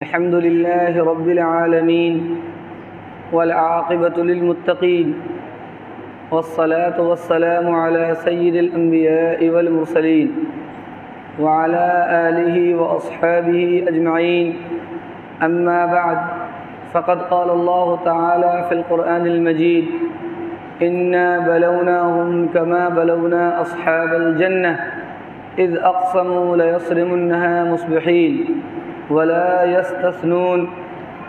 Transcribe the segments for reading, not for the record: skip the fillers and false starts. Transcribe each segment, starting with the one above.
الحمد لله رب العالمين والعاقبة للمتقين والصلاة والسلام على سيد الأنبياء والمرسلين وعلى آله وأصحابه أجمعين. أما بعد، فقد قال الله تعالى في القرآن المجيد: إنا بلوناهم كما بلونا أصحاب الجنة إذ أقسموا ليصرمنها مصبحين ولا يستثنون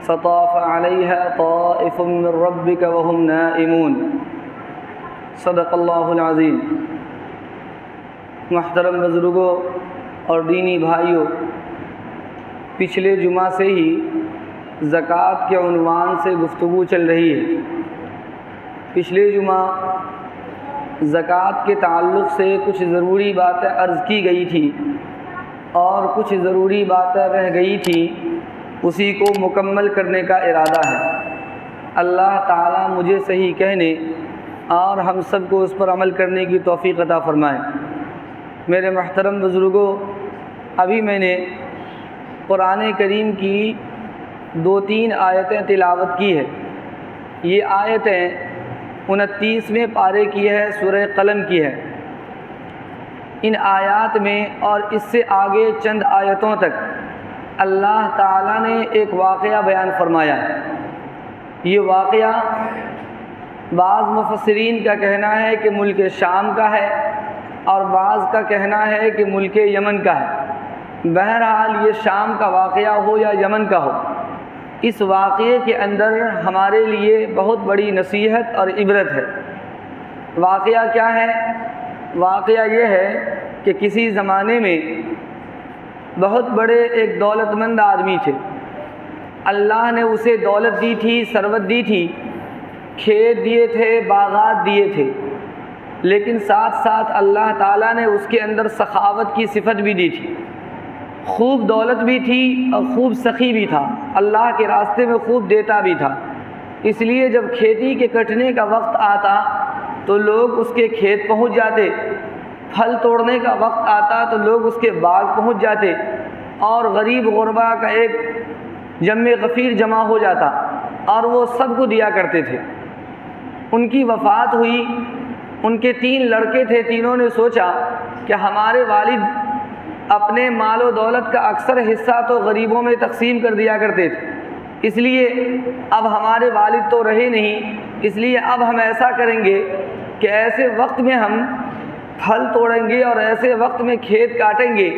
فطاف عليها طائف من ربك وهم نائمون. صدق اللہ العظیم. محترم بزرگوں اور دینی بھائیوں، پچھلے جمعہ سے ہی زکوٰۃ کے عنوان سے گفتگو چل رہی ہے. پچھلے جمعہ زکوٰۃ کے تعلق سے کچھ ضروری باتیں عرض کی گئی تھی اور کچھ ضروری باتیں رہ گئی تھی، اسی کو مکمل کرنے کا ارادہ ہے. اللہ تعالیٰ مجھے صحیح کہنے اور ہم سب کو اس پر عمل کرنے کی توفیق عطا فرمائے. میرے محترم بزرگوں، ابھی میں نے قرآن کریم کی 2-3 آیتیں تلاوت کی ہے. یہ آیتیں 29ویں پارے کی ہے، سورہ قلم کی ہے. ان آیات میں اور اس سے آگے چند آیتوں تک اللہ تعالیٰ نے ایک واقعہ بیان فرمایا ہے. یہ واقعہ بعض مفسرین کا کہنا ہے کہ ملک شام کا ہے اور بعض کا کہنا ہے کہ ملک یمن کا ہے. بہرحال یہ شام کا واقعہ ہو یا یمن کا ہو، اس واقعے کے اندر ہمارے لیے بہت بڑی نصیحت اور عبرت ہے. واقعہ کیا ہے؟ واقعہ یہ ہے کہ کسی زمانے میں بہت بڑے ایک دولت مند آدمی تھے. اللہ نے اسے دولت دی تھی، ثروت دی تھی، کھیت دیے تھے، باغات دیے تھے، لیکن ساتھ ساتھ اللہ تعالیٰ نے اس کے اندر سخاوت کی صفت بھی دی تھی. خوب دولت بھی تھی اور خوب سخی بھی تھا، اللہ کے راستے میں خوب دیتا بھی تھا. اس لیے جب کھیتی کے کٹنے کا وقت آتا تو لوگ اس کے کھیت پہنچ جاتے، پھل توڑنے کا وقت آتا تو لوگ اس کے باغ پہنچ جاتے، اور غریب غربا کا ایک جمع غفیر جمع ہو جاتا اور وہ سب کو دیا کرتے تھے. ان کی وفات ہوئی. ان کے 3 لڑکے تھے. تینوں نے سوچا کہ ہمارے والد اپنے مال و دولت کا اکثر حصہ تو غریبوں میں تقسیم کر دیا کرتے تھے، اس لیے اب ہمارے والد تو رہے نہیں، اس لیے اب ہم ایسا کریں گے کہ ایسے وقت میں ہم پھل توڑیں گے اور ایسے وقت میں کھیت کاٹیں گے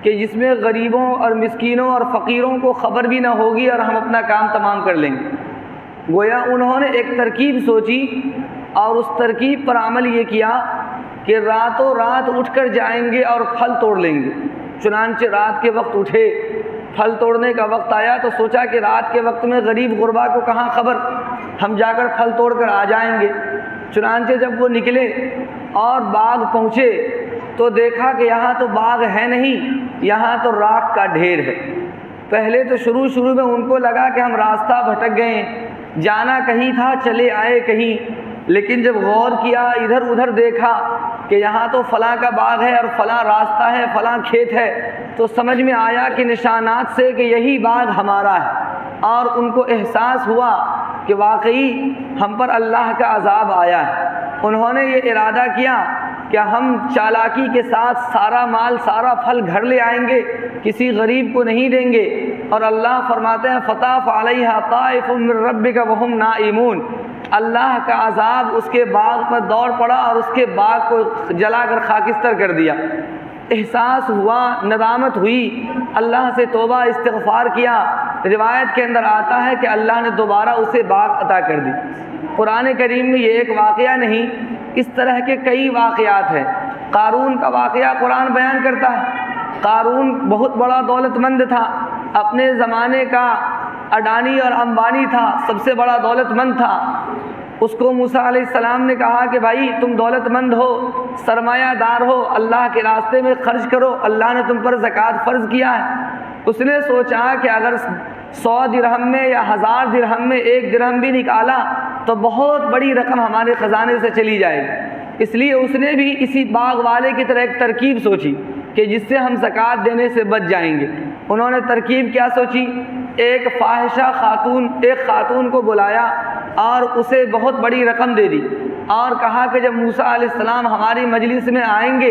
کہ جس میں غریبوں اور مسکینوں اور فقیروں کو خبر بھی نہ ہوگی اور ہم اپنا کام تمام کر لیں گے. گویا انہوں نے ایک ترکیب سوچی اور اس ترکیب پر عمل یہ کیا کہ راتوں رات اٹھ کر جائیں گے اور پھل توڑ لیں گے. چنانچہ رات کے وقت اٹھے، پھل توڑنے کا وقت آیا تو سوچا کہ رات کے وقت میں غریب غربا کو کہاں خبر، ہم جا کر پھل توڑ کر آ جائیں گے. چنانچہ جب وہ نکلے اور باغ پہنچے تو دیکھا کہ یہاں تو باغ ہے نہیں، یہاں تو راکھ کا ڈھیر ہے. پہلے تو شروع میں ان کو لگا کہ ہم راستہ بھٹک گئے، جانا کہیں تھا، چلے آئے کہیں. لیکن جب غور کیا، ادھر ادھر دیکھا کہ یہاں تو فلاں کا باغ ہے اور فلاں راستہ ہے، فلاں کھیت ہے، تو سمجھ میں آیا کہ نشانات سے کہ یہی باغ ہمارا ہے. اور ان کو احساس ہوا کہ واقعی ہم پر اللہ کا عذاب آیا ہے. انہوں نے یہ ارادہ کیا کہ ہم چالاکی کے ساتھ سارا مال، سارا پھل گھر لے آئیں گے، کسی غریب کو نہیں دیں گے. اور اللہ فرماتے ہیں فطاف علیہا طائف من ربک وہم نائمون. اللہ کا عذاب اس کے باغ پر دوڑ پڑا اور اس کے باغ کو جلا کر خاکستر کر دیا. احساس ہوا، ندامت ہوئی، اللہ سے توبہ استغفار کیا. روایت کے اندر آتا ہے کہ اللہ نے دوبارہ اسے باغ عطا کر دی. قرآن کریم میں یہ ایک واقعہ نہیں، اس طرح کے کئی واقعات ہیں. قارون کا واقعہ قرآن بیان کرتا ہے. قارون بہت بڑا دولت مند تھا، اپنے زمانے کا اڈانی اور امبانی تھا، سب سے بڑا دولت مند تھا. اس کو موسیٰ علیہ السلام نے کہا کہ بھائی تم دولت مند ہو، سرمایہ دار ہو، اللہ کے راستے میں خرچ کرو، اللہ نے تم پر زکوٰۃ فرض کیا ہے. اس نے سوچا کہ اگر 100 درہم میں یا 1000 درہم میں 1 درہم بھی نکالا تو بہت بڑی رقم ہمارے خزانے سے چلی جائے گی. اس لیے اس نے بھی اسی باغ والے کی طرح ایک ترکیب سوچی کہ جس سے ہم زکوٰۃ دینے سے بچ جائیں گے. انہوں نے ترکیب کیا سوچی ایک فاحشہ خاتون کو بلایا اور اسے بہت بڑی رقم دے دی اور کہا کہ جب موسیٰ علیہ السلام ہماری مجلس میں آئیں گے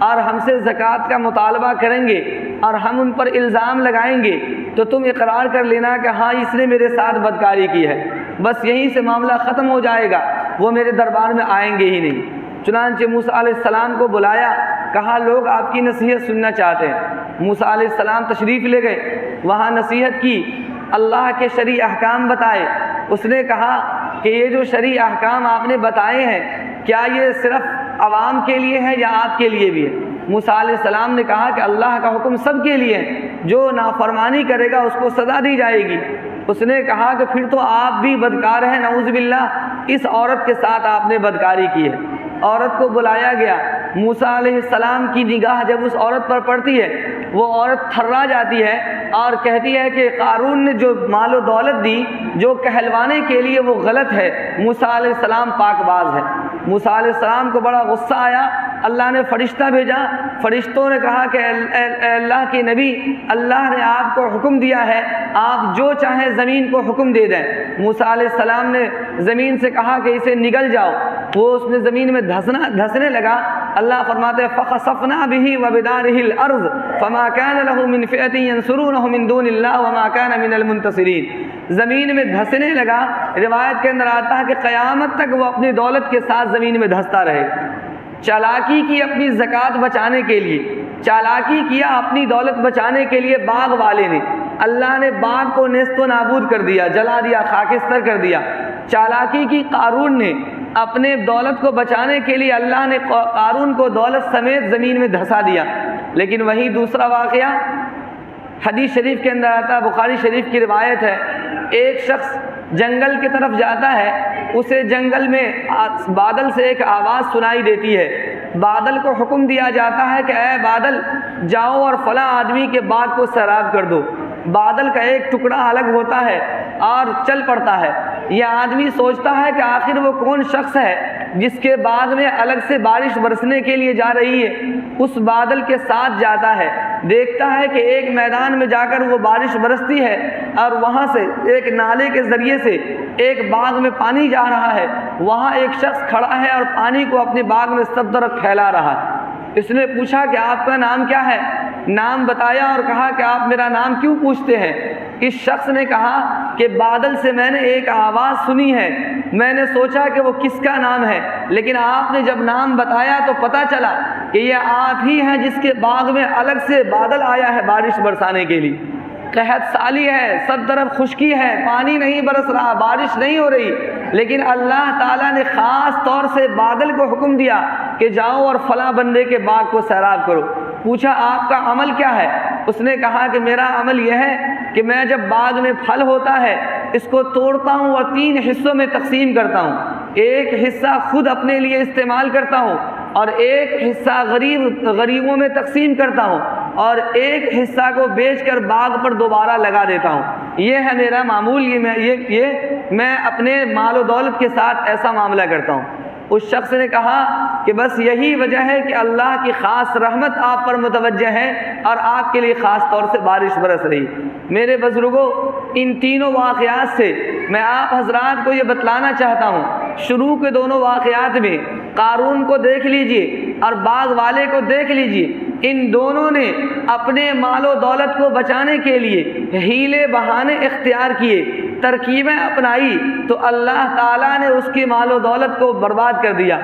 اور ہم سے زکوٰۃ کا مطالبہ کریں گے اور ہم ان پر الزام لگائیں گے تو تم اقرار کر لینا کہ ہاں اس نے میرے ساتھ بدکاری کی ہے، بس یہیں سے معاملہ ختم ہو جائے گا، وہ میرے دربار میں آئیں گے ہی نہیں۔ چنانچہ موسیٰ علیہ السلام کو بلایا، کہا لوگ آپ کی نصیحت سننا چاہتے ہیں۔ موسیٰ علیہ السلام تشریف لے گئے، وہاں نصیحت کی، اللہ کے شرعی احکام بتائے۔ اس نے کہا کہ یہ جو شرعی احکام آپ نے بتائے ہیں کیا یہ صرف عوام کے لیے ہے یا آپ کے لیے بھی ہے؟ موسیٰ علیہ السلام نے کہا کہ اللہ کا حکم سب کے لیے ہے، جو نافرمانی کرے گا اس کو سزا دی جائے گی۔ اس نے کہا کہ پھر تو آپ بھی بدکار ہیں، نعوذ باللہ، اس عورت کے ساتھ آپ نے بدکاری کی ہے۔ عورت کو بلایا گیا، موسیٰ علیہ السلام کی نگاہ جب اس عورت پر پڑتی ہے وہ عورت تھرا جاتی ہے اور کہتی ہے کہ قارون نے جو مال و دولت دی جو کہلوانے کے لیے وہ غلط ہے، موسیٰ علیہ السلام پاک باز ہے۔ موسیٰ علیہ السلام کو بڑا غصہ آیا، اللہ نے فرشتہ بھیجا، فرشتوں نے کہا کہ اے اللہ کے نبی، اللہ نے آپ کو حکم دیا ہے آپ جو چاہیں زمین کو حکم دے دیں۔ موسیٰ علیہ السلام نے زمین سے کہا کہ اسے نگل جاؤ، وہ اس نے زمین میں دھسنے لگا۔ اللہ فرماتے ہیں فَخَسَفْنَا بِهِ وَبِدَارِهِ الْأَرْضِ فَمَا كَانَ لَهُ مِنْ فِئَةٍ يَنْصُرُونَهُ مِنْ دُونِ اللَّهِ وَمَا كَانَ مِنَ الْمُنْتَصِرِينَ۔ زمین میں دھسنے لگا، روایت کے اندر آتا ہے کہ قیامت تک وہ اپنی دولت کے ساتھ زمین میں دھستا رہے۔ چالاکی کی اپنی زکوٰۃ بچانے کے لیے، چالاکی کیا اپنی دولت بچانے کے لیے باغ والے نے، اللہ نے باغ کو نیست و نابود کر دیا، جلا دیا، خاکستر کر دیا۔ چالاکی کی قارون نے، اپنے دولت کو بچانے کے لیے اللہ نے قارون کو دولت سمیت زمین میں دھسا دیا۔ لیکن وہی دوسرا واقعہ حدیث شریف کے اندر آتا ہے، بخاری شریف کی روایت ہے، ایک شخص جنگل کی طرف جاتا ہے، اسے جنگل میں بادل سے ایک آواز سنائی دیتی ہے، بادل کو حکم دیا جاتا ہے کہ اے بادل جاؤ اور فلاں آدمی کے باغ کو سیراب کر دو۔ بادل کا ایک ٹکڑا الگ ہوتا ہے اور چل پڑتا ہے۔ یہ آدمی سوچتا ہے کہ آخر وہ کون شخص ہے جس کے باغ میں الگ سے بارش برسنے کے لیے جا رہی ہے۔ اس بادل کے ساتھ جاتا ہے، دیکھتا ہے کہ ایک میدان میں جا کر وہ بارش برستی ہے اور وہاں سے ایک نالے کے ذریعے سے ایک باغ میں پانی جا رہا ہے، وہاں ایک شخص کھڑا ہے اور پانی کو اپنے باغ میں سب طرف پھیلا رہا ہے۔ اس نے پوچھا کہ آپ کا نام کیا ہے؟ نام بتایا اور کہا کہ آپ میرا نام کیوں پوچھتے ہیں؟ اس شخص نے کہا کہ بادل سے میں نے ایک آواز سنی ہے، میں نے سوچا کہ وہ کس کا نام ہے، لیکن آپ نے جب نام بتایا تو پتہ چلا کہ یہ آپ ہی ہیں جس کے باغ میں الگ سے بادل آیا ہے بارش برسانے کے لیے۔ قحط سالی ہے، سب طرف خشکی ہے، پانی نہیں برس رہا، بارش نہیں ہو رہی، لیکن اللہ تعالیٰ نے خاص طور سے بادل کو حکم دیا کہ جاؤ اور فلاں بندے کے باغ کو سیراب کرو۔ پوچھا آپ کا عمل کیا ہے؟ اس نے کہا کہ میرا عمل یہ ہے کہ میں جب باغ میں پھل ہوتا ہے اس کو توڑتا ہوں اور 3 حصوں میں تقسیم کرتا ہوں، ایک حصہ خود اپنے لیے استعمال کرتا ہوں اور ایک حصہ غریبوں میں تقسیم کرتا ہوں اور ایک حصہ کو بیچ کر باغ پر دوبارہ لگا دیتا ہوں۔ یہ ہے میرا معمول، میں اپنے مال و دولت کے ساتھ ایسا معاملہ کرتا ہوں۔ اس شخص نے کہا کہ بس یہی وجہ ہے کہ اللہ کی خاص رحمت آپ پر متوجہ ہے اور آپ کے لیے خاص طور سے بارش برس رہی۔ میرے بزرگوں، ان تینوں واقعات سے میں آپ حضرات کو یہ بتلانا چاہتا ہوں، شروع کے دونوں واقعات میں قارون کو دیکھ لیجئے اور باغ والے کو دیکھ لیجئے، ان دونوں نے اپنے مال و دولت کو بچانے کے لیے ہیلے بہانے اختیار کیے، ترکیبیں اپنائی تو اللہ تعالیٰ نے اس کی مال و دولت کو برباد کر دیا۔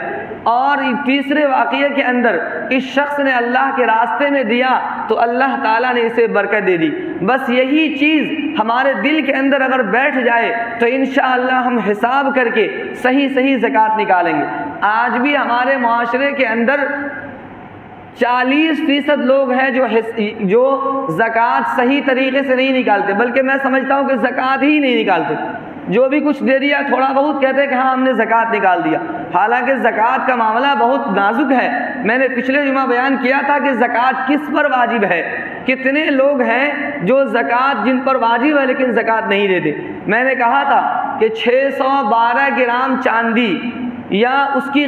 اور تیسرے واقعے کے اندر اس شخص نے اللہ کے راستے میں دیا تو اللہ تعالیٰ نے اسے برکت دے دی۔ بس یہی چیز ہمارے دل کے اندر اگر بیٹھ جائے تو انشاءاللہ ہم حساب کر کے صحیح زکوٰۃ نکالیں گے۔ آج بھی ہمارے معاشرے کے اندر 40% لوگ ہیں جو زکوٰۃ صحیح طریقے سے نہیں نکالتے، بلکہ میں سمجھتا ہوں کہ زکوٰۃ ہی نہیں نکالتے۔ جو بھی کچھ دے دیا تھوڑا بہت کہتے ہیں کہ ہاں ہم نے زکوٰۃ نکال دیا، حالانکہ زکوٰۃ کا معاملہ بہت نازک ہے۔ میں نے پچھلے جمعہ بیان کیا تھا کہ زکوٰۃ کس پر واجب ہے، کتنے لوگ ہیں جو زکوٰۃ جن پر واجب ہے لیکن زکوٰۃ نہیں دیتے۔ میں نے کہا تھا کہ 612 گرام چاندی یا اس کی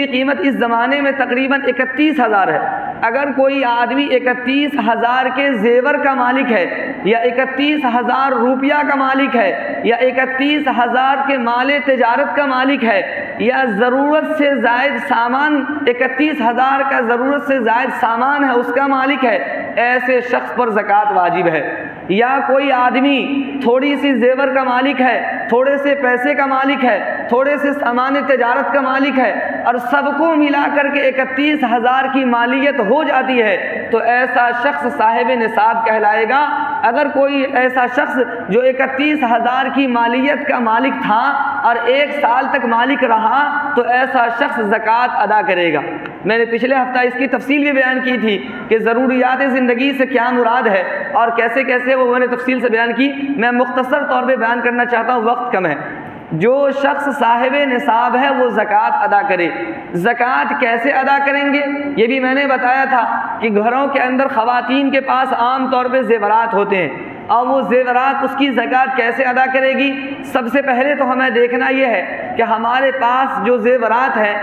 قیمت اس زمانے میں تقریباً 31,000 ہے، اگر کوئی آدمی 31,000 کے زیور کا مالک ہے یا 31,000 روپیہ کا مالک ہے یا 31,000 کے مال تجارت کا مالک ہے یا ضرورت سے زائد سامان 31,000 کا ضرورت سے زائد سامان ہے اس کا مالک ہے، ایسے شخص پر زکوٰۃ واجب ہے۔ یا کوئی آدمی تھوڑی سی زیور کا مالک ہے، تھوڑے سے پیسے کا مالک ہے، تھوڑے سے سامان تجارت کا مالک ہے اور سب کو ملا کر کے 31,000 کی مالیت ہو جاتی ہے تو ایسا شخص صاحب نصاب کہلائے گا۔ اگر کوئی ایسا شخص جو 31,000 کی مالیت کا مالک تھا اور 1 سال تک مالک رہا تو ایسا شخص زکوٰۃ ادا کرے گا۔ میں نے پچھلے ہفتہ اس کی تفصیل بھی بیان کی تھی کہ ضروریات زندگی سے کیا مراد ہے اور کیسے کیسے وہ میں نے تفصیل سے بیان کی، میں مختصر طور پہ بیان کرنا چاہتا ہوں، وقت کم ہے۔ جو شخص صاحب نصاب ہے وہ زکوٰۃ ادا کرے۔ زکوٰۃ کیسے ادا کریں گے یہ بھی میں نے بتایا تھا کہ گھروں کے اندر خواتین کے پاس عام طور پہ زیورات ہوتے ہیں اور وہ زیورات اس کی زکوٰۃ کیسے ادا کرے گی؟ سب سے پہلے تو ہمیں دیکھنا یہ ہے کہ ہمارے پاس جو زیورات ہیں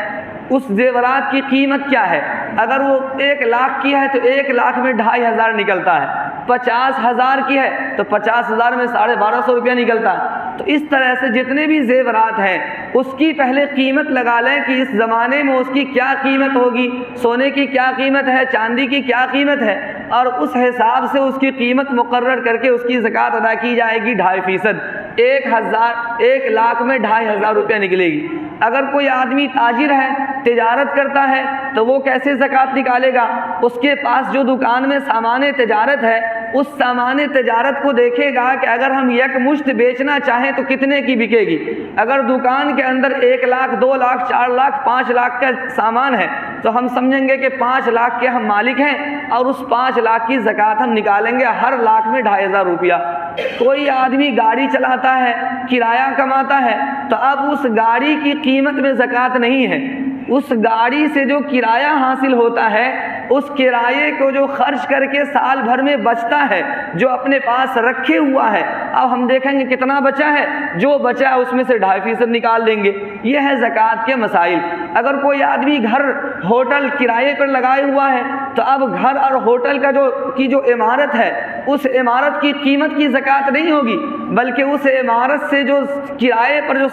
اس زیورات کی قیمت کیا ہے۔ اگر وہ 1 لاکھ کی ہے تو 1 لاکھ میں 2,500 نکلتا ہے، 50,000 کی ہے تو 50,000 میں 1,250 روپیہ نکلتا ہے۔ تو اس طرح سے جتنے بھی زیورات ہیں اس کی پہلے قیمت لگا لیں کہ اس زمانے میں اس کی کیا قیمت ہوگی، سونے کی کیا قیمت ہے، چاندی کی کیا قیمت ہے، اور اس حساب سے اس کی قیمت مقرر کر کے اس کی زکوٰۃ ادا کی جائے گی 2.5%۔ 1 لاکھ میں 2,500 روپیہ نکلے گی۔ اگر کوئی آدمی تاجر ہے، تجارت کرتا ہے تو وہ کیسے زکوٰۃ نکالے گا؟ اس کے پاس جو دکان میں سامان تجارت ہے اس سامان تجارت کو دیکھے گا کہ اگر ہم یک مشت بیچنا چاہیں تو کتنے کی بکے گی۔ اگر دکان کے اندر 1 لاکھ 2 لاکھ 4 لاکھ 5 لاکھ کا سامان ہے تو ہم سمجھیں گے کہ 5 لاکھ کے ہم مالک ہیں اور اس 5 لاکھ کی زکوٰۃ ہم نکالیں گے ہر لاکھ میں 2,500 روپیہ۔ کوئی آدمی گاڑی چلاتا ہے، کرایہ کماتا ہے تو اب اس گاڑی کی قیمت میں زکوٰۃ نہیں ہے، اس گاڑی سے جو کرایہ حاصل ہوتا ہے اس کرایے کو جو خرچ کر کے سال بھر میں بچتا ہے جو اپنے پاس رکھے ہوا ہے، اب ہم دیکھیں گے کتنا بچا ہے، جو بچا ہے اس میں سے 2.5% نکال دیں گے۔ یہ ہے زکوٰۃ کے مسائل۔ اگر کوئی آدمی گھر ہوٹل کرائے پر لگائے ہوا ہے تو اب گھر اور ہوٹل کا جو عمارت ہے اس عمارت کی قیمت کی زکوٰۃ نہیں ہوگی بلکہ اس عمارت سے جو کرائے پر جو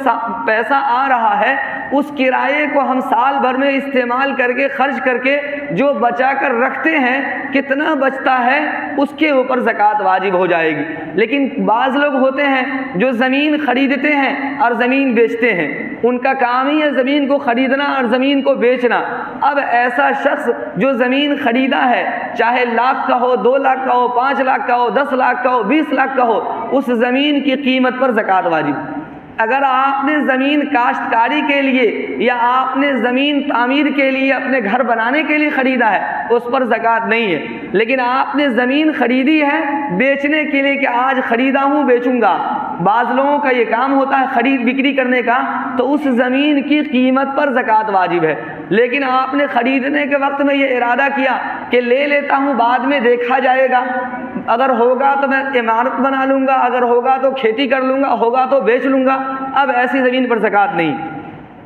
پیسہ آ رہا ہے اس کرائے کو ہم سال بھر میں استعمال کر کے خرچ کر کے جو بچا کر رکھتے ہیں کتنا بچتا ہے اس کے اوپر زکوٰۃ واجب ہو جائے گی۔ لیکن بعض لوگ ہوتے ہیں جو زمین خریدتے ہیں اور زمین بیچتے ہیں، ان کا کام ہی ہے زمین کو خریدنا اور زمین کو بیچنا۔ اب ایسا شخص جو زمین خریدا ہے چاہے لاکھ کا ہو، 2 لاکھ کا ہو، 5 لاکھ کا ہو، 10 لاکھ کا ہو، 20 لاکھ کا ہو، اس زمین کی قیمت پر زکوٰۃ واجب۔ اگر آپ نے زمین کاشتکاری کے لیے یا آپ نے زمین تعمیر کے لیے اپنے گھر بنانے کے لیے خریدا ہے اس پر زکوٰۃ نہیں ہے، لیکن آپ نے زمین خریدی ہے بیچنے کے لیے کہ آج خریدا ہوں بیچوں گا، بعض لوگوں کا یہ کام ہوتا ہے خرید بکری کرنے کا، تو اس زمین کی قیمت پر زکوٰۃ واجب ہے۔ لیکن آپ نے خریدنے کے وقت میں یہ ارادہ کیا کہ لے لیتا ہوں بعد میں دیکھا جائے گا، اگر ہوگا تو میں عمارت بنا لوں گا، اگر ہوگا تو کھیتی کر لوں گا، ہوگا تو بیچ لوں گا، اب ایسی زمین پر زکوٰۃ نہیں۔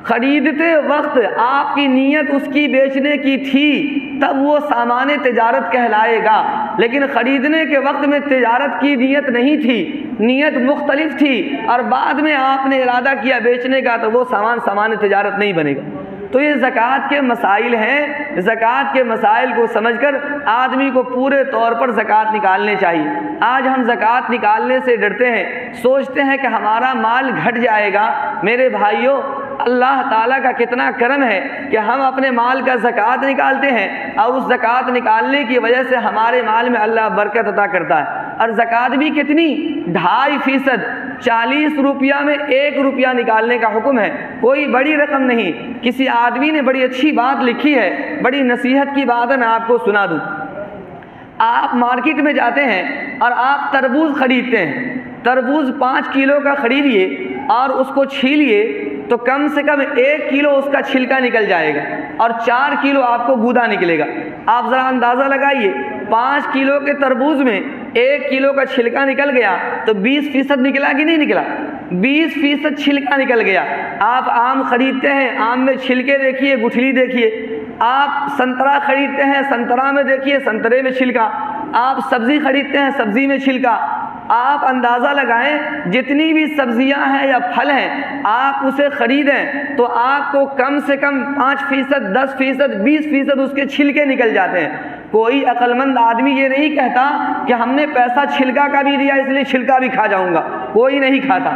خریدتے وقت آپ کی نیت اس کی بیچنے کی تھی تب وہ سامان تجارت کہلائے گا، لیکن خریدنے کے وقت میں تجارت کی نیت نہیں تھی، نیت مختلف تھی اور بعد میں آپ نے ارادہ کیا بیچنے کا تو وہ سامان تجارت نہیں بنے گا۔ تو یہ زکوٰۃ کے مسائل ہیں، زکوٰۃ کے مسائل کو سمجھ کر آدمی کو پورے طور پر زکوٰۃ نکالنے چاہیے۔ آج ہم زکوٰۃ نکالنے سے ڈرتے ہیں، سوچتے ہیں کہ ہمارا مال گھٹ جائے گا۔ میرے بھائیوں، اللہ تعالیٰ کا کتنا کرم ہے کہ ہم اپنے مال کا زکوٰۃ نکالتے ہیں اور اس زکوٰۃ نکالنے کی وجہ سے ہمارے مال میں اللہ برکت عطا کرتا ہے۔ اور زکوٰۃ بھی کتنی؟ 2.5%، 40 روپیہ میں 1 روپیہ نکالنے کا حکم ہے، کوئی بڑی رقم نہیں۔ کسی آدمی نے بڑی اچھی بات لکھی ہے، بڑی نصیحت کی بات ہے، میں آپ کو سنا دوں۔ آپ مارکیٹ میں جاتے ہیں اور آپ تربوز خریدتے ہیں، تربوز 5 کلو کا خریدیے اور اس کو چھیلیے تو کم سے کم 1 کلو اس کا چھلکا نکل جائے گا اور 4 کلو آپ کو گودا نکلے گا۔ آپ ذرا اندازہ لگائیے، 5 کلو کے تربوز میں 1 کلو کا چھلکا نکل گیا تو 20% نکلا کہ نہیں نکلا؟ 20% چھلکا نکل گیا۔ آپ آم خریدتے ہیں، آم میں چھلکے دیکھیے، گٹھلی دیکھیے، آپ سنترا خریدتے ہیں، سنترا میں دیکھیے سنترے میں چھلکا، آپ سبزی خریدتے ہیں، سبزی میں چھلکا، آپ اندازہ لگائیں جتنی بھی سبزیاں ہیں یا پھل ہیں آپ اسے خریدیں تو آپ کو کم سے کم 5%، 10%، 20% اس کے چھلکے نکل جاتے ہیں۔ کوئی عقل مند آدمی یہ نہیں کہتا کہ ہم نے پیسہ چھلکا کا بھی دیا اس لیے چھلکا بھی کھا جاؤں گا، کوئی نہیں کھاتا،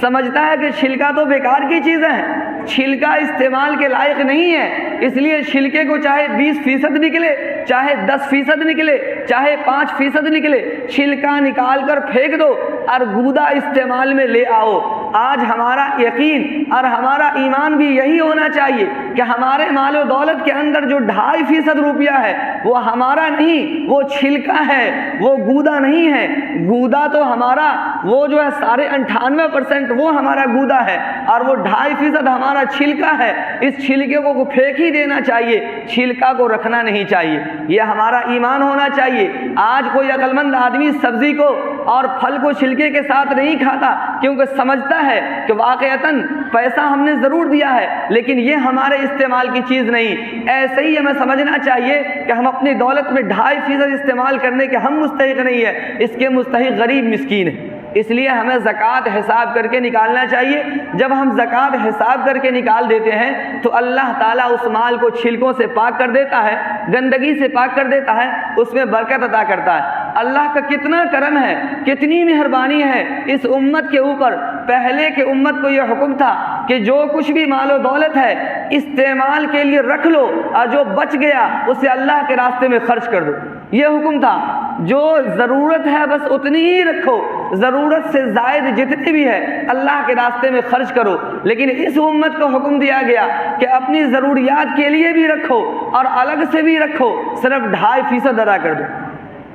سمجھتا ہے کہ چھلکا تو بیکار کی چیزیں ہیں، چھلکا استعمال کے لائق نہیں ہے، اس لیے چھلکے کو چاہے 20% نکلے، چاہے 10% نکلے، چاہے 5% نکلے، چھلکا نکال کر پھینک دو اور گودا استعمال میں لے آؤ۔ آج ہمارا یقین اور ہمارا ایمان بھی یہی ہونا چاہیے کہ ہمارے مال و دولت کے اندر جو 2.5% روپیہ ہے وہ ہمارا نہیں، وہ چھلکا ہے، وہ گودا نہیں ہے۔ گودا تو ہمارا وہ جو ہے 98% وہ ہمارا گودا ہے اور وہ 2.5% ہمارا چھلکا ہے۔ اس چھلکے کو پھینک ہی دینا چاہیے، چھلکا کو رکھنا نہیں چاہیے، یہ ہمارا ایمان ہونا چاہیے۔ آج کوئی عقل مند آدمی سبزی کو اور پھل کو چھلکے کے ساتھ نہیں کھاتا کیونکہ سمجھتا ہے کہ واقعتاً پیسہ ہم نے ضرور دیا ہے لیکن یہ ہمارے استعمال کی چیز نہیں۔ ایسے ہی ہمیں سمجھنا چاہیے کہ ہم اپنی دولت میں 2.5% استعمال کرنے کے ہم مستحق نہیں ہے، اس کے مستحق غریب مسکین ہے۔ اس لیے ہمیں زکوٰۃ حساب کر کے نکالنا چاہیے۔ جب ہم زکوٰۃ حساب کر کے نکال دیتے ہیں تو اللہ تعالیٰ اس مال کو چھلکوں سے پاک کر دیتا ہے، گندگی سے پاک کر دیتا ہے، اس میں برکت عطا کرتا ہے۔ اللہ کا کتنا کرم ہے، کتنی مہربانی ہے اس امت کے اوپر۔ پہلے کے امت کو یہ حکم تھا کہ جو کچھ بھی مال و دولت ہے استعمال کے لیے رکھ لو اور جو بچ گیا اسے اللہ کے راستے میں خرچ کر دو، یہ حکم تھا۔ جو ضرورت ہے بس اتنی ہی رکھو، ضرورت سے زائد جتنی بھی ہے اللہ کے راستے میں خرچ کرو۔ لیکن اس امت کو حکم دیا گیا کہ اپنی ضروریات کے لیے بھی رکھو اور الگ سے بھی رکھو، صرف 2.5% ادا کر دو۔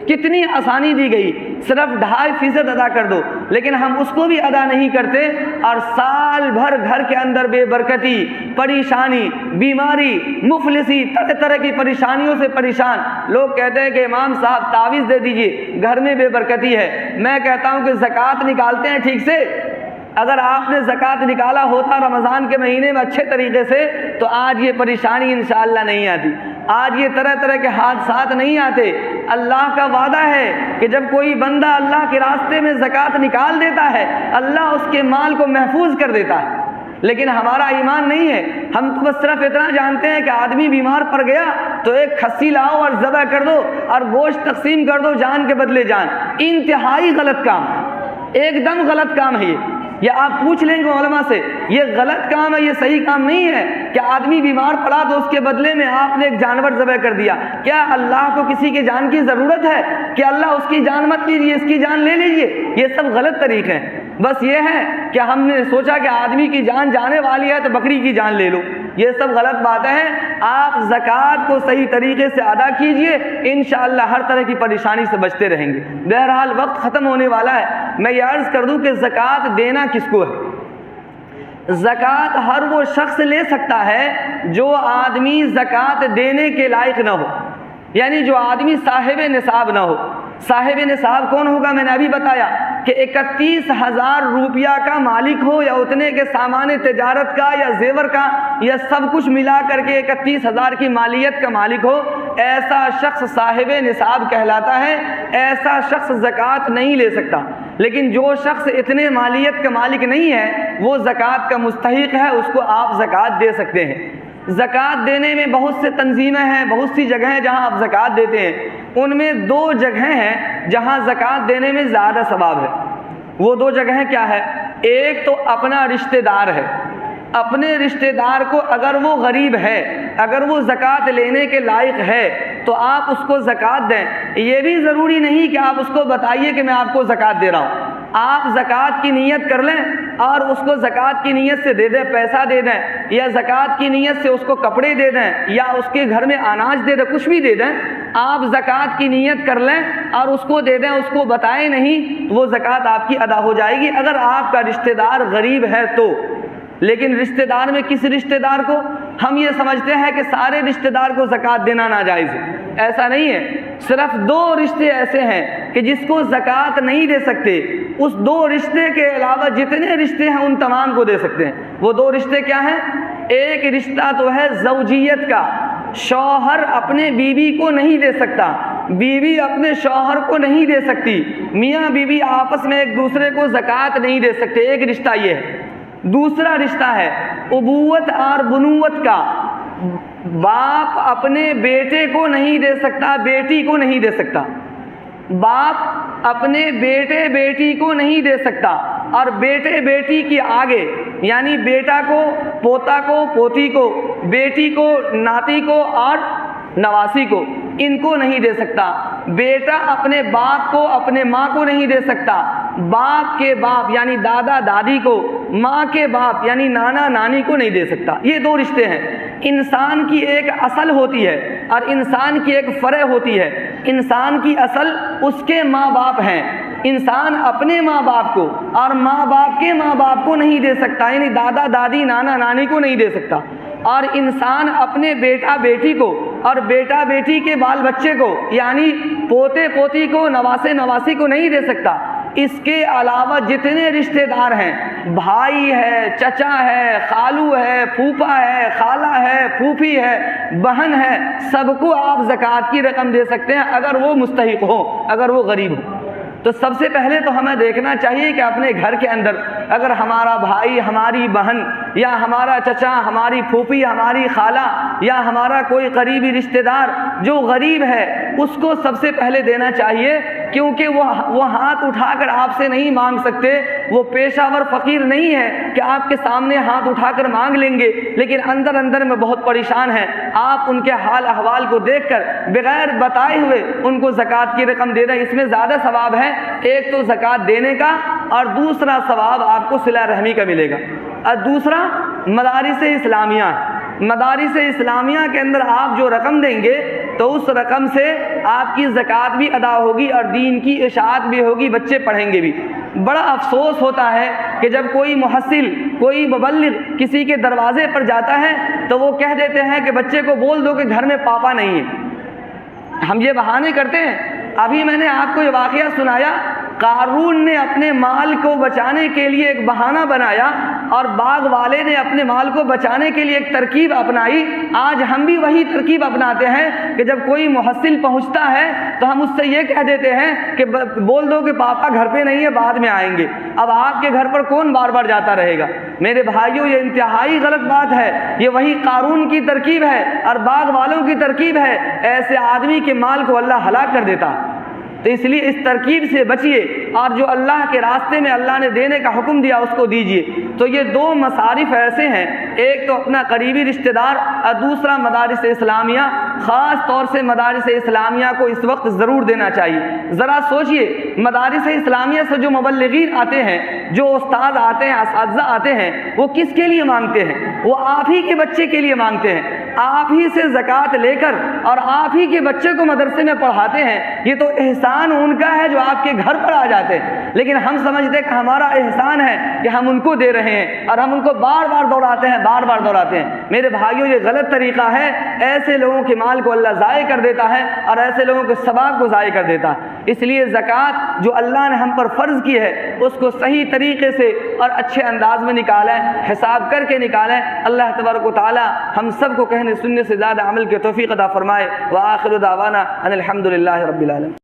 کتنی آسانی دی گئی، صرف 2.5% ادا کر دو، لیکن ہم اس کو بھی ادا نہیں کرتے اور سال بھر گھر کے اندر بے برکتی، پریشانی، بیماری، مفلسی، طرح طرح کی پریشانیوں سے پریشان۔ لوگ کہتے ہیں کہ امام صاحب تعویذ دے دیجئے، گھر میں بے برکتی ہے۔ میں کہتا ہوں کہ زکوٰۃ نکالتے ہیں ٹھیک سے؟ اگر آپ نے زکوٰۃ نکالا ہوتا رمضان کے مہینے میں اچھے طریقے سے تو آج یہ پریشانی انشاءاللہ نہیں آتی، آج یہ طرح طرح کے حادثات نہیں آتے۔ اللہ کا وعدہ ہے کہ جب کوئی بندہ اللہ کے راستے میں زکوٰۃ نکال دیتا ہے اللہ اس کے مال کو محفوظ کر دیتا ہے۔ لیکن ہمارا ایمان نہیں ہے، ہم تو بس صرف اتنا جانتے ہیں کہ آدمی بیمار پڑ گیا تو ایک کھسی لاؤ اور ذبح کر دو اور گوشت تقسیم کر دو جان کے بدلے جان۔ انتہائی غلط کام، ایک دم غلط کام ہے یہ آپ پوچھ لیں گے علماء سے، یہ غلط کام ہے، یہ صحیح کام نہیں ہے کہ آدمی بیمار پڑا تو اس کے بدلے میں آپ نے ایک جانور ذبح کر دیا۔ کیا اللہ کو کسی کے جان کی ضرورت ہے کہ اللہ اس کی جان مت لیجیے، اس کی جان لے لیجیے؟ یہ سب غلط طریقے ہیں۔ بس یہ ہے کہ ہم نے سوچا کہ آدمی کی جان جانے والی ہے تو بکری کی جان لے لو، یہ سب غلط باتیں ہیں۔ آپ زکوٰۃ کو صحیح طریقے سے ادا کیجئے، انشاءاللہ ہر طرح کی پریشانی سے بچتے رہیں گے۔ بہرحال وقت ختم ہونے والا ہے، میں یہ عرض کر دوں کہ زکوٰۃ دینا کس کو ہے؟ زکوٰۃ ہر وہ شخص لے سکتا ہے جو آدمی زکوٰۃ دینے کے لائق نہ ہو، یعنی جو آدمی صاحب نصاب نہ ہو۔ صاحب نصاب کون ہوگا؟ میں نے ابھی بتایا کہ 31,000 روپیہ کا مالک ہو یا اتنے کے سامان تجارت کا یا زیور کا یا سب کچھ ملا کر کے 31,000 کی مالیت کا مالک ہو، ایسا شخص صاحب نصاب کہلاتا ہے، ایسا شخص زکوٰۃ نہیں لے سکتا۔ لیکن جو شخص اتنے مالیت کا مالک نہیں ہے وہ زکوٰۃ کا مستحق ہے، اس کو آپ زکوٰۃ دے سکتے ہیں۔ زکوٰۃ دینے میں بہت سے تنظیمیں ہیں، بہت سی جگہیں ہیں جہاں آپ زکوٰۃ دیتے ہیں، ان میں 2 جگہیں ہیں جہاں زکوٰۃ دینے میں زیادہ ثواب ہے۔ وہ 2 جگہیں کیا ہے؟ ایک تو اپنا رشتہ دار ہے، اپنے رشتہ دار کو اگر وہ غریب ہے، اگر وہ زکوٰۃ لینے کے لائق ہے تو آپ اس کو زکوٰۃ دیں۔ یہ بھی ضروری نہیں کہ آپ اس کو بتائیے کہ میں آپ کو زکوٰۃ دے رہا ہوں، آپ زکوٰۃ کی نیت کر لیں اور اس کو زکوٰۃ کی نیت سے دے دیں، پیسہ دے دیں، یا زکوٰۃ کی نیت سے اس کو کپڑے دے دیں یا اس کے گھر میں اناج دے دیں، کچھ بھی دے دیں۔ آپ زکوٰۃ کی نیت کر لیں اور اس کو دے دیں، اس کو بتائیں نہیں، وہ زکوٰۃ آپ کی ادا ہو جائے گی اگر آپ کا رشتہ دار غریب ہے تو۔ لیکن رشتہ دار میں کس رشتہ دار کو؟ ہم یہ سمجھتے ہیں کہ سارے رشتہ دار کو زکوٰۃ دینا ناجائز ہے، ایسا نہیں ہے۔ صرف 2 رشتے ایسے ہیں کہ جس کو زکوٰۃ نہیں دے سکتے، اس 2 رشتے کے علاوہ جتنے رشتے ہیں ان تمام کو دے سکتے ہیں۔ وہ 2 رشتے کیا ہیں؟ ایک رشتہ تو ہے زوجیت کا، شوہر اپنے بیوی کو نہیں دے سکتا، بیوی اپنے شوہر کو نہیں دے سکتی، میاں بیوی آپس میں ایک دوسرے کو زکوٰۃ نہیں دے سکتے، ایک رشتہ یہ ہے۔ دوسرا رشتہ ہے ابوت اور بنوت کا، باپ اپنے بیٹے کو نہیں دے سکتا، بیٹی کو نہیں دے سکتا، باپ اپنے بیٹے بیٹی کو نہیں دے سکتا، اور بیٹے بیٹی کی آگے یعنی بیٹا کو پوتا کو پوتی کو، بیٹی کو ناتی کو اور نواسی کو، ان کو نہیں دے سکتا۔ بیٹا اپنے باپ کو اپنے ماں کو نہیں دے سکتا، باپ کے باپ یعنی دادا دادی کو، ماں کے باپ یعنی نانا نانی کو نہیں دے سکتا۔ یہ دو رشتے ہیں۔ انسان کی ایک اصل ہوتی ہے اور انسان کی ایک فرع ہوتی ہے۔ انسان کی اصل اس کے ماں باپ ہیں، انسان اپنے ماں باپ کو اور ماں باپ کے ماں باپ کو نہیں دے سکتا، یعنی دادا دادی نانا نانی کو نہیں دے سکتا، اور انسان اپنے بیٹا بیٹی کو اور بیٹا بیٹی کے بال بچے کو یعنی پوتے پوتی کو، نواسے نواسی کو نہیں دے سکتا۔ اس کے علاوہ جتنے رشتہ دار ہیں، بھائی ہے، چچا ہے، خالو ہے، پھوپھا ہے، خالہ ہے، پھوپھی ہے، بہن ہے، سب کو آپ زکوٰۃ کی رقم دے سکتے ہیں اگر وہ مستحق ہو، اگر وہ غریب ہو۔ تو سب سے پہلے تو ہمیں دیکھنا چاہیے کہ اپنے گھر کے اندر اگر ہمارا بھائی، ہماری بہن یا ہمارا چچا، ہماری پھوپھی، ہماری خالہ یا ہمارا کوئی قریبی رشتہ دار جو غریب ہے، اس کو سب سے پہلے دینا چاہیے، کیونکہ وہ ہاتھ اٹھا کر آپ سے نہیں مانگ سکتے، وہ پیشہ ور فقیر نہیں ہے کہ آپ کے سامنے ہاتھ اٹھا کر مانگ لیں گے، لیکن اندر اندر میں بہت پریشان ہیں۔ آپ ان کے حال احوال کو دیکھ کر بغیر بتائے ہوئے ان کو زکوٰۃ کی رقم دے دیں، اس میں زیادہ ثواب ہے، ایک تو زکوٰۃ دینے کا اور دوسرا ثواب آپ کو صلہ رحمی کا ملے گا۔ اور دوسرا مدارس اسلامیہ، مدارس اسلامیہ کے اندر آپ جو رقم دیں گے تو اس رقم سے آپ کی زکوٰۃ بھی ادا ہوگی اور دین کی اشاعت بھی ہوگی، بچے پڑھیں گے بھی۔ بڑا افسوس ہوتا ہے کہ جب کوئی محصل، کوئی مبلغ کسی کے دروازے پر جاتا ہے تو وہ کہہ دیتے ہیں کہ بچے کو بول دو کہ گھر میں پاپا نہیں ہے۔ ہم یہ بہانے کرتے ہیں۔ ابھی میں نے آپ کو یہ واقعہ سنایا، قارون نے اپنے مال کو بچانے کے لیے ایک بہانہ بنایا اور باغ والے نے اپنے مال کو بچانے کے لیے ایک ترکیب اپنائی۔ آج ہم بھی وہی ترکیب اپناتے ہیں کہ جب کوئی محصل پہنچتا ہے تو ہم اس سے یہ کہہ دیتے ہیں کہ بول دو کہ پاپا گھر پہ نہیں ہے، بعد میں آئیں گے۔ اب آپ کے گھر پر کون بار بار جاتا رہے گا؟ میرے بھائیوں، یہ انتہائی غلط بات ہے، یہ وہی قارون کی ترکیب ہے اور باغ والوں کی ترکیب ہے۔ ایسے آدمی کے مال کو اللہ ہلاک کر دیتا۔ تو اس لیے اس ترکیب سے بچیے اور جو اللہ کے راستے میں اللہ نے دینے کا حکم دیا اس کو دیجیے۔ تو یہ دو مصارف ایسے ہیں، ایک تو اپنا قریبی رشتہ دار اور دوسرا مدارس اسلامیہ۔ خاص طور سے مدارس اسلامیہ کو اس وقت ضرور دینا چاہیے۔ ذرا سوچئے، مدارس اسلامیہ سے جو مبلغین آتے ہیں، جو استاد آتے ہیں، اساتذہ آتے ہیں، وہ کس کے لیے مانگتے ہیں؟ وہ آپ ہی کے بچے کے لیے مانگتے ہیں۔ آپ ہی سے زکوٰۃ لے کر اور آپ ہی کے بچے کو مدرسے میں پڑھاتے ہیں۔ یہ تو احسان ان کا ہے جو آپ کے گھر پر آ جاتے ہیں، لیکن ہم سمجھتے کہ ہمارا احسان ہے کہ ہم ان کو دے رہے ہیں اور ہم ان کو بار بار دوڑاتے ہیں، بار بار دوڑاتے ہیں۔ میرے بھائیوں، یہ غلط طریقہ ہے۔ ایسے لوگوں کے مال کو اللہ ضائع کر دیتا ہے اور ایسے لوگوں کے ثواب کو ضائع کر دیتا ہے۔ اس لیے زکوٰۃ جو اللہ نے ہم پر فرض کی ہے اس کو صحیح طریقے سے اور اچھے انداز میں نکالیں، حساب کر کے نکالیں۔ اللہ تبارک و تعالی ہم سب کو کہنے سننے سے زیادہ عمل کی توفیق عطا فرمائے۔ وآخر دعوانا ان الحمد للہ رب العالمین۔